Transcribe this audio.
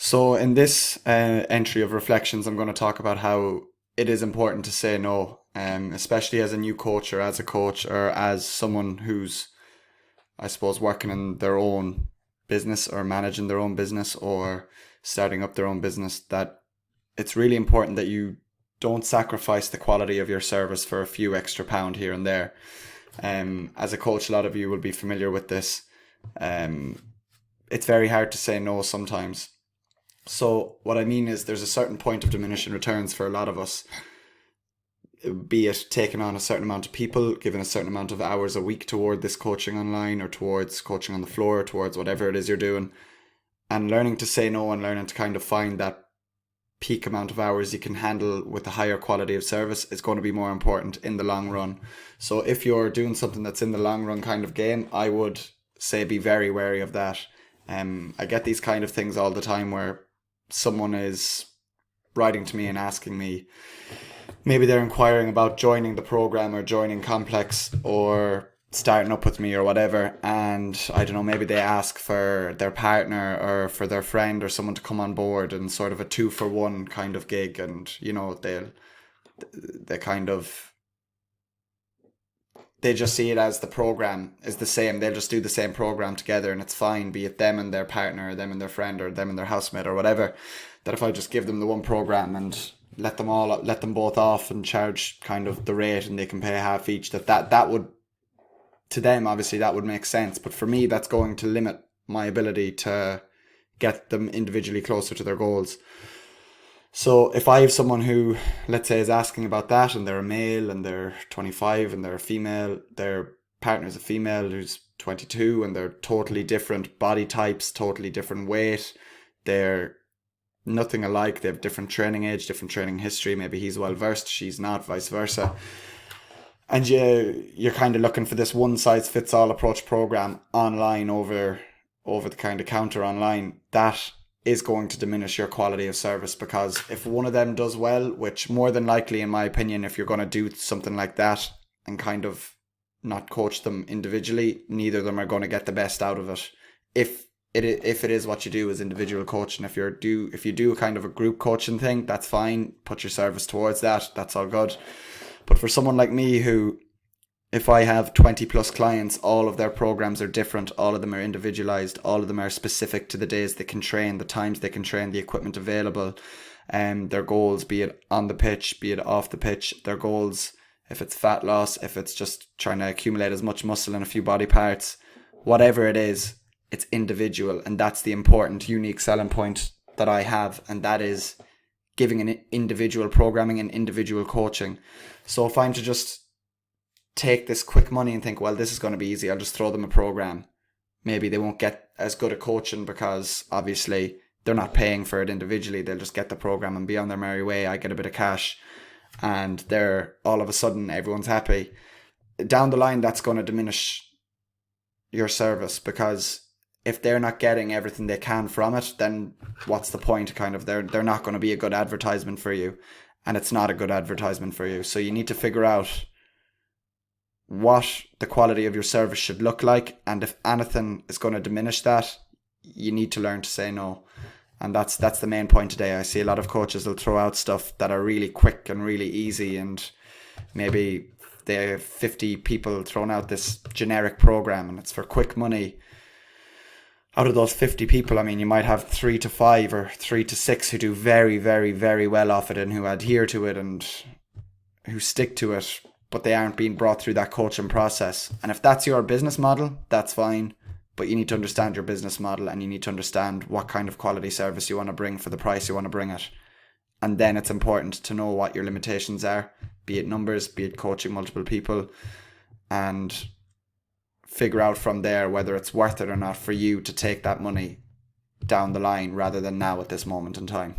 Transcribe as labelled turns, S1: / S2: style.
S1: So, in this entry of reflections, I'm going to talk about how it is important to say no, especially as a new coach or as a coach or as someone who's, I suppose, working in their own business or managing their own business or starting up their own business, that it's really important that you don't sacrifice the quality of your service for a few extra pound here and there. As a coach, a lot of you will be familiar with this. Um, it's very hard to say no sometimes. So what I mean is there's a certain point of diminishing returns for a lot of us, be it taking on a certain amount of people, giving a certain amount of hours a week toward this coaching online or towards coaching on the floor, towards whatever it is you're doing, and learning to say no and learning to kind of find that peak amount of hours you can handle with a higher quality of service is going to be more important in the long run. So if you're doing something that's in the long run kind of game, I would say be very wary of that. I get these kind of things all the time where someone is writing to me and asking me, maybe they're inquiring about joining the program or joining Complex or starting up with me or whatever, and I don't know, maybe they ask for their partner or for their friend or someone to come on board and sort of a 2-for-1 kind of gig, and they kind of they just see it as the program is the same. They'll just do the same program together and it's fine, be it them and their partner or them and their friend or them and their housemate or whatever. That if I just give them the one program and let them both off and charge kind of the rate and they can pay half each, that would, to them obviously that would make sense. But for me, that's going to limit my ability to get them individually closer to their goals. So if I have someone who, let's say, is asking about that and they're a male and they're 25 and they're a female, their partner's a female who's 22 and they're totally different body types, totally different weight, they're nothing alike, they have different training age, different training history, maybe he's well versed, she's not, vice versa. And you're kind of looking for this one size fits all approach program online over the kind of counter online, that is going to diminish your quality of service, because if one of them does well, which more than likely in my opinion, if you're going to do something like that and kind of not coach them individually, neither of them are going to get the best out of it. If it is what you do as individual coaching, if you do a kind of a group coaching thing, that's fine, put your service towards that, that's all good. But for someone like me who, if I have 20 plus clients, all of their programs are different, all of them are individualized, all of them are specific to the days they can train, the times they can train, the equipment available, and their goals, be it on the pitch, be it off the pitch, their goals, if it's fat loss, if it's just trying to accumulate as much muscle in a few body parts, whatever it is, it's individual. And that's the important, unique selling point that I have, and that is giving an individual programming and individual coaching. So if I'm to just take this quick money and think, well, this is going to be easy, I'll just throw them a program, maybe they won't get as good a coaching because obviously they're not paying for it individually, they'll just get the program and be on their merry way, I get a bit of cash, and they're all of a sudden everyone's happy. Down the line, that's going to diminish your service, because if they're not getting everything they can from it, then what's the point? Kind of, they're not going to be a good advertisement for you, and it's not a good advertisement for you. So you need to figure out what the quality of your service should look like, and if anything is going to diminish that, you need to learn to say no. And that's the main point today. I see a lot of coaches will throw out stuff that are really quick and really easy, and maybe they have 50 people throwing out this generic program and it's for quick money. Out of those 50 people, I mean, you might have 3 to 5 or 3 to 6 who do very, very, very well off it and who adhere to it and who stick to it, but they aren't being brought through that coaching process. And if that's your business model, that's fine. But you need to understand your business model, and you need to understand what kind of quality service you want to bring for the price you want to bring it. And then it's important to know what your limitations are, be it numbers, be it coaching multiple people, and figure out from there whether it's worth it or not for you to take that money down the line rather than now at this moment in time.